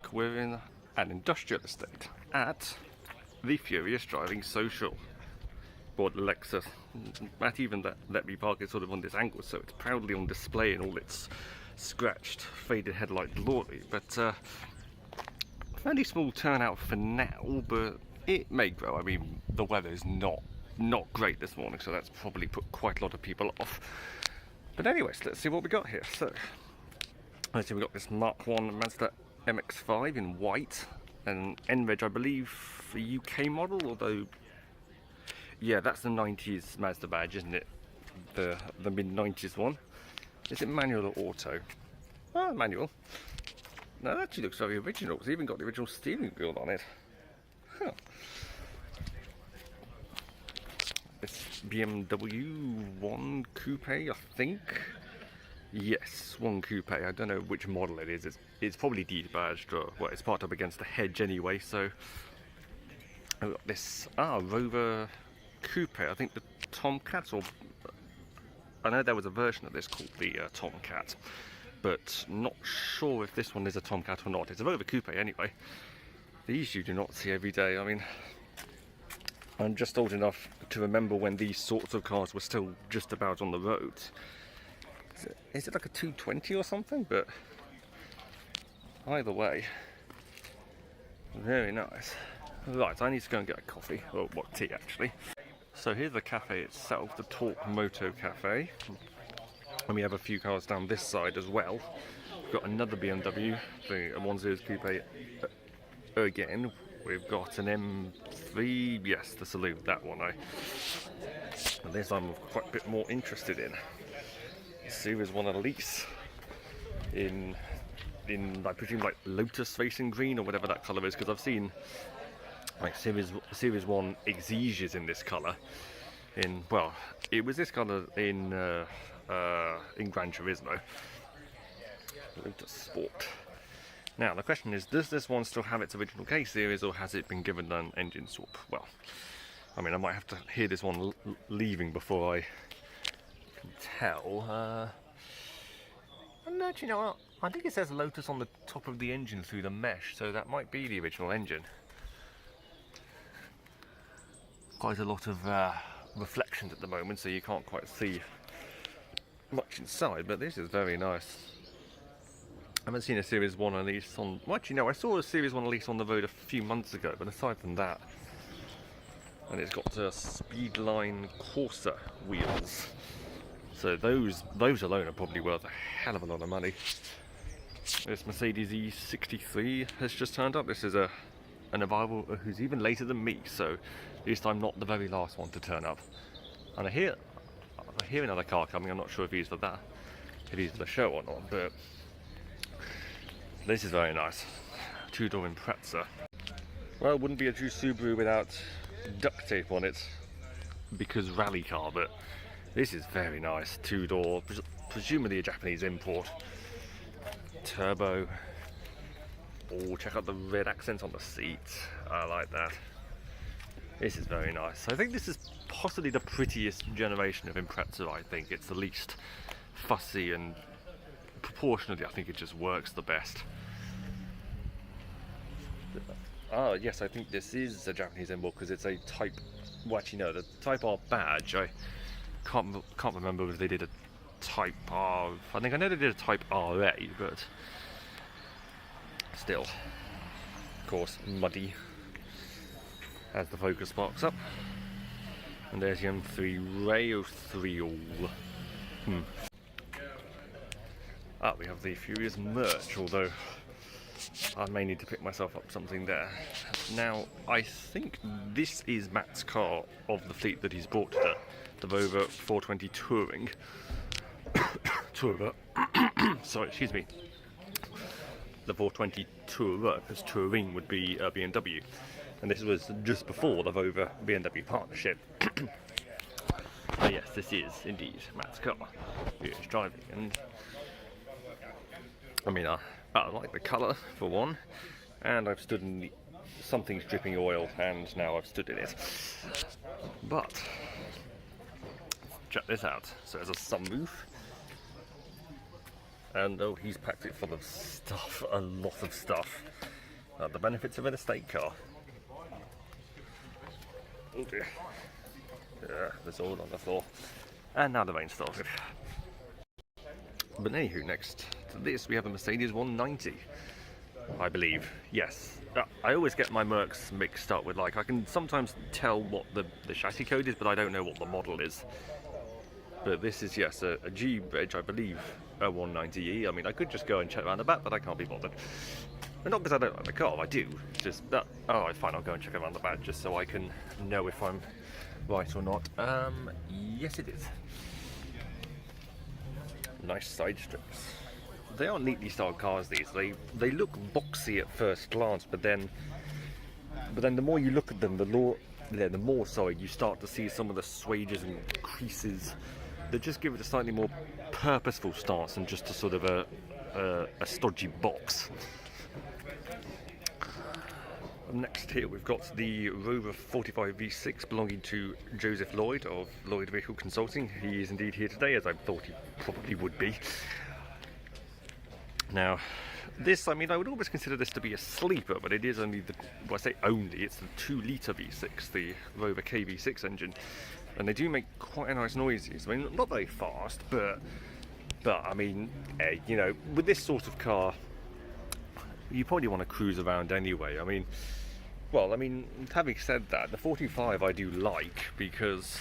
look, we're in an industrial estate at the Furious Driving Social. Bought the Lexus. Matt even let me park it sort of on this angle, so it's proudly on display in all its scratched, faded headlight glory. But fairly small turnout for now, but it may grow. I mean, the weather is not great this morning, so that's probably put quite a lot of people off. But anyways, let's see what we got here. So, let's see, we got this Mark 1 Mazda MX-5 in white, and NREG, I believe, the UK model, although, yeah, that's the 90s Mazda badge, isn't it? The mid-90s one. Is it manual or auto? Oh, manual. No, that actually looks very original. It's even got the original steering wheel on it. Huh. This BMW 1 Coupe, I think. Yes, 1 Coupe. I don't know which model it is. It's probably de-badged, or well, it's parked up against the hedge anyway. So I've got this Rover Coupe. I think the Tomcat, or I know there was a version of this called the Tomcat, but not sure if this one is a Tomcat or not. It's a Rover Coupe anyway. These you do not see every day. I mean, I'm just old enough to remember when these sorts of cars were still just about on the road. Is it like a 220 or something? But either way, very nice. Right, I need to go and get a coffee, or what, tea actually. So here's the cafe itself, the Torque Moto Cafe. And we have a few cars down this side as well. We've got another BMW, the 1 Coupe again. We've got an M3, yes, the Saloon, that one. And this I'm quite a bit more interested in. Series 1 Elise in I presume like Lotus facing green or whatever that colour is, because I've seen like Series 1 Exiges in this colour. Well, it was this colour in Gran Turismo. Lotus Sport. Now the question is, does this one still have its original K series, or has it been given an engine swap? Well, I mean, I might have to hear this one leaving before I can tell. And actually, you know what? I think it says Lotus on the top of the engine through the mesh, so that might be the original engine. Quite a lot of reflections at the moment, so you can't quite see much inside, but this is very nice. I haven't seen a Series 1 Elise on... Well, actually, no, I saw a Series 1 Elise on the road a few months ago, but aside from that... And it's got Speedline Corsa wheels. So those alone are probably worth a hell of a lot of money. This Mercedes E63 has just turned up. This is an arrival who's even later than me, so at least I'm not the very last one to turn up. And I hear another car coming. I'm not sure if he's for that, if he's for the show or not, but... This is very nice. Two-door Impreza. Well, it wouldn't be a true Subaru without duct tape on it, because rally car, but this is very nice. Two-door, presumably a Japanese import. Turbo. Oh, check out the red accents on the seats. I like that. This is very nice. I think this is possibly the prettiest generation of Impreza, I think. It's the least fussy, and proportionally I think it just works the best. Ah, yes, I think this is a Japanese import because it's a Type... Well, actually, no, the Type R badge. I can't remember if they did a Type R... I think I know they did a Type RA, but... Still. Of course, muddy. As the focus sparks up. And there's the M3 Rail 3 all. Ah, we have the Furious merch, although I may need to pick myself up something there. Now, I think this is Matt's car of the fleet that he's bought today, the Rover 420 Touring. Tourer. Sorry, excuse me. The 420 Tourer, because Touring would be BMW. And this was just before the Rover BMW partnership. So yes, this is indeed Matt's car. Furious driving, and I mean, I like the colour for one, and I've stood in something's dripping oil, and now I've stood in it. But check this out. So there's a sunroof, and oh, he's packed it full of stuff, a lot of stuff. The benefits of an estate car. Oh dear. Yeah, there's all on the floor. And now the rain started. But anywho, next to this we have a Mercedes 190, I believe. Yes. I always get my Mercs mixed up with, like, I can sometimes tell what the chassis code is, but I don't know what the model is. But this is, yes, a G-Reg, I believe, a 190E. I mean, I could just go and check around the back, but I can't be bothered. And not because I don't like the car, I do. It's just that, oh, fine, I'll go and check around the back just so I can know if I'm right or not. Yes, it is. Nice side strips. They are neatly styled cars, these. They look boxy at first glance, but then the more you look at them, the more you start to see some of the swages and creases that just give it a slightly more purposeful stance than just a sort of a stodgy box. Next here we've got the Rover 45 V6 belonging to Jospeh Lloyd of Lloyd Vehicle Consulting. He is indeed here today, as I thought he probably would be. Now, this, I mean, I would always consider this to be a sleeper, but it is only well, I say only, it's the 2-litre V6, the Rover KV6 engine. And they do make quite a nice noises. I mean, not very fast, but I mean, you know, with this sort of car, you probably want to cruise around anyway. I mean, well, I mean, having said that, the 45 I do like, because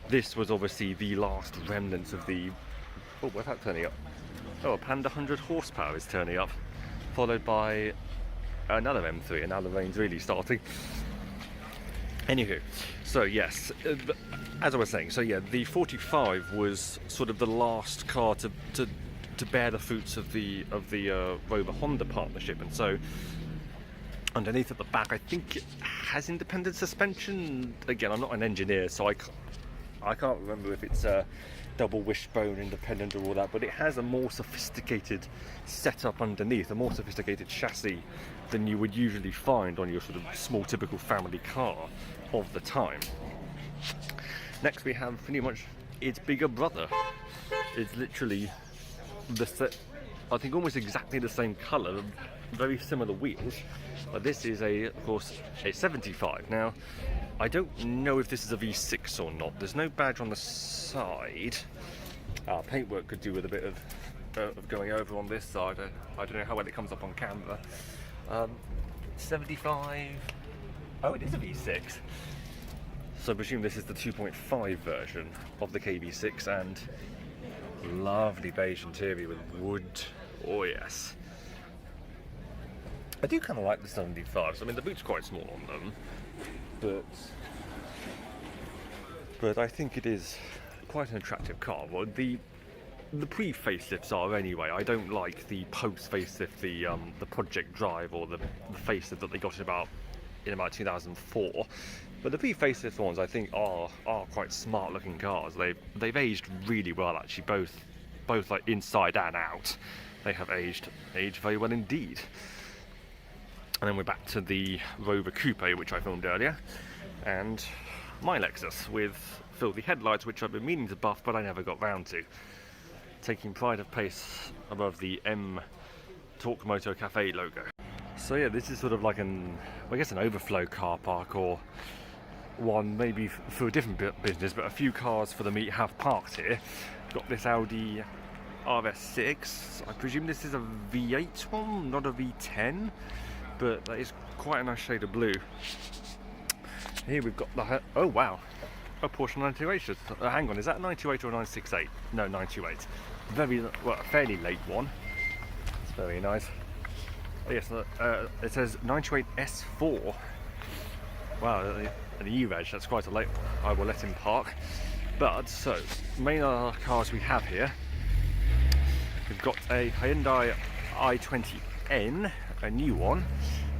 this was obviously the last remnants of the... Oh, where's that turning up? Oh, a Panda 100 horsepower is turning up, followed by another M3, and now the rain's really starting. Anywho, so yes, as I was saying, so yeah, the 45 was sort of the last car to bear the fruits of the Rover Honda partnership, and so underneath at the back, I think it has independent suspension. Again, I'm not an engineer, so I can't remember if it's double wishbone independent or all that, but it has a more sophisticated setup underneath, a more sophisticated chassis than you would usually find on your sort of small typical family car of the time. Next we have pretty much its bigger brother. It's literally I think almost exactly the same colour, very similar wheels, but this is of course a 75. Now, I don't know if this is a V6 or not. There's no badge on the side. Paintwork could do with a bit of going over on this side. I don't know how well it comes up on camera. 75. Oh, it is a V6. So I presume this is the 2.5 version of the KV6, and lovely beige interior with wood. Oh yes. I do kind of like the 75s. I mean, the boot's quite small on them, but I think it is quite an attractive car. Well, the pre-facelifts are anyway. I don't like the post-facelift, the Project Drive or the facelift that they got in about 2004. But the pre-facelift ones, I think, are quite smart-looking cars. They've aged really well, actually, both like inside and out. They have aged very well indeed. And then we're back to the Rover Coupe, which I filmed earlier, and my Lexus with filthy headlights, which I've been meaning to buff, but I never got round to. Taking pride of place above the Torque Moto Cafe logo. So yeah, this is sort of like I guess an overflow car park, or one maybe for a different business, but a few cars for the meet have parked here. Got this Audi RS6. I presume this is a V8 one, not a V10. But that is quite a nice shade of blue. Here we've got the... Oh wow, a Porsche 928. Hang on, is that a 928 or a 968? No, 928. A fairly late one. It's very nice. Oh, yes, it says 928 S4. Wow, an E-Reg, that's quite a late one. I will let him park. But, so, main cars we have here. We've got a Hyundai i20N, a new one,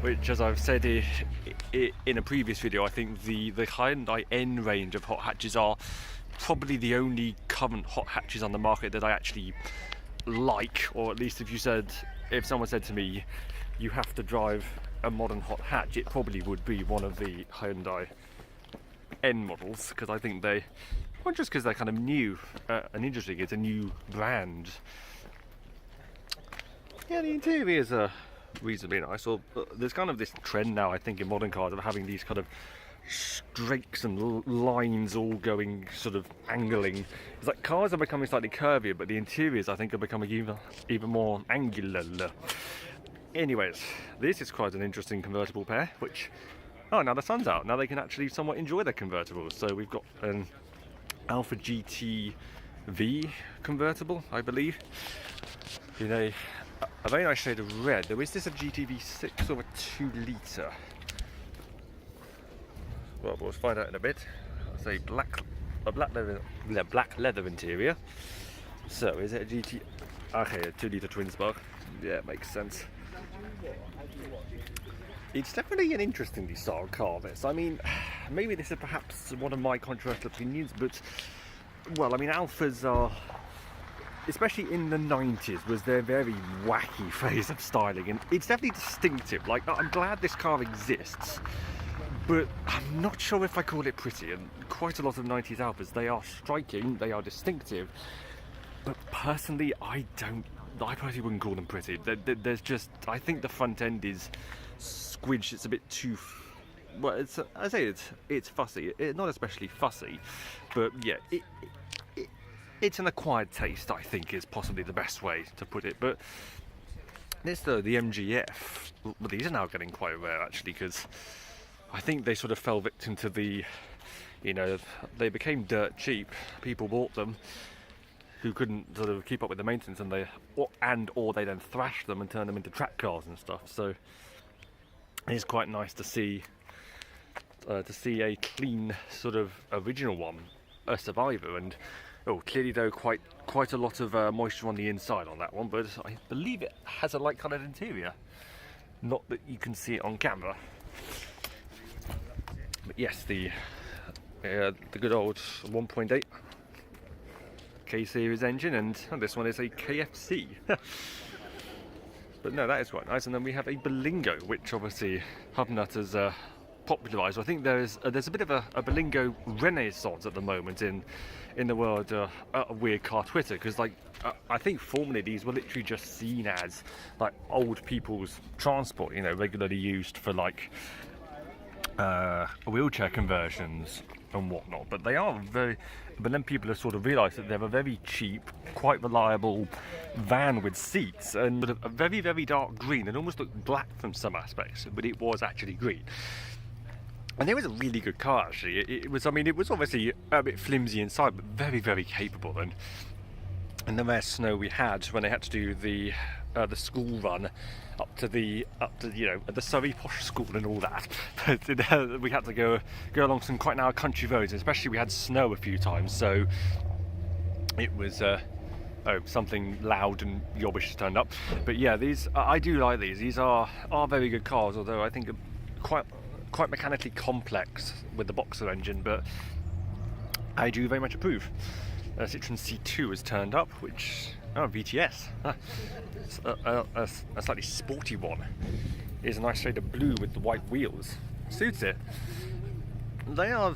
which, as I've said in a previous video, I think the Hyundai N range of hot hatches are probably the only current hot hatches on the market that I actually like, or at least if someone said to me you have to drive a modern hot hatch, it probably would be one of the Hyundai N models, because I think well, just because they're kind of new and interesting. It's a new brand. Yeah, the interiors are reasonably nice. Or there's kind of this trend now, I think, in modern cars of having these kind of streaks and lines all going sort of angling. It's like cars are becoming slightly curvier, but the interiors, I think, are becoming even more angular. Anyways, this is quite an interesting convertible pair, which, oh, now the sun's out. Now they can actually somewhat enjoy their convertibles. So we've got an Alpha GT V convertible, I believe, in a very nice shade of red. Though, is this a GTV 6 or a 2 litre? Well, we'll find out in a bit. It's a black leather interior. So, is it a GT? Okay, a 2 litre twin spark. Yeah, it makes sense. It's definitely an interestingly styled car, this. I mean, maybe this is perhaps one of my controversial opinions, but, well, I mean, Alphas are, especially in the 90s, was their very wacky phase of styling, and it's definitely distinctive. Like, I'm glad this car exists, but I'm not sure if I call it pretty. And quite a lot of 90s Alphas, they are striking, they are distinctive, but personally, I personally wouldn't call them pretty. There's just, I think the front end is squidged. It's a bit too, well, it's fussy. Not especially fussy, but yeah, it's an acquired taste, I think, is possibly the best way to put it. But this, though, the MGF, well, these are now getting quite rare, actually, because I think they sort of fell victim to the, you know, they became dirt cheap. People bought them who couldn't sort of keep up with the maintenance, and or they then thrashed them and turned them into track cars and stuff. So it's quite nice to see a clean sort of original one, a survivor. And clearly, though, quite a lot of moisture on the inside on that one, but I believe it has a light coloured interior. Not that you can see it on camera. But yes, the good old 1.8 K-series engine, and this one is a KFC. But no, that is quite nice. And then we have a Berlingo, which obviously Hubnut has popularised. I think there's a bit of a Berlingo renaissance at the moment in the world of weird car Twitter, because I think formerly these were literally just seen as like old people's transport, you know, regularly used for like wheelchair conversions and whatnot. But then people have sort of realised that they're a very cheap, quite reliable van with seats, and a very, very dark green. It almost looked black from some aspects, but it was actually green. And it was a really good car, actually. It was obviously a bit flimsy inside, but very, very capable. And the rare snow we had when they had to do the school run up to the Surrey posh school and all that. But we had to go along some quite narrow country roads, especially we had snow a few times, so it was something loud and yobbish turned up. But yeah, these I do like these. These are very good cars, although I think quite mechanically complex with the Boxer engine, but I do very much approve. Citroen C2 has turned up, which VTS. It's a slightly sporty one. It's a nice shade of blue with the white wheels. Suits it. They are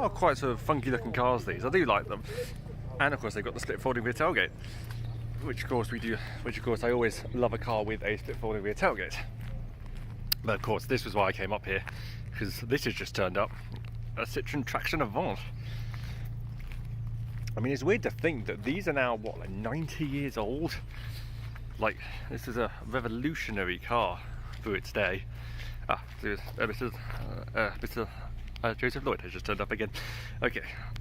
quite sort of funky looking cars, these. I do like them. And of course they've got the split folding rear tailgate, which of course we do. Which of course I always love a car with a split folding rear tailgate. But of course this was why I came up here, because this has just turned up. A Citroen Traction Avant. I mean, it's weird to think that these are now, what, like 90 years old? Like, this is a revolutionary car for its day. Mr. Jospeh Lloyd has just turned up again. Okay.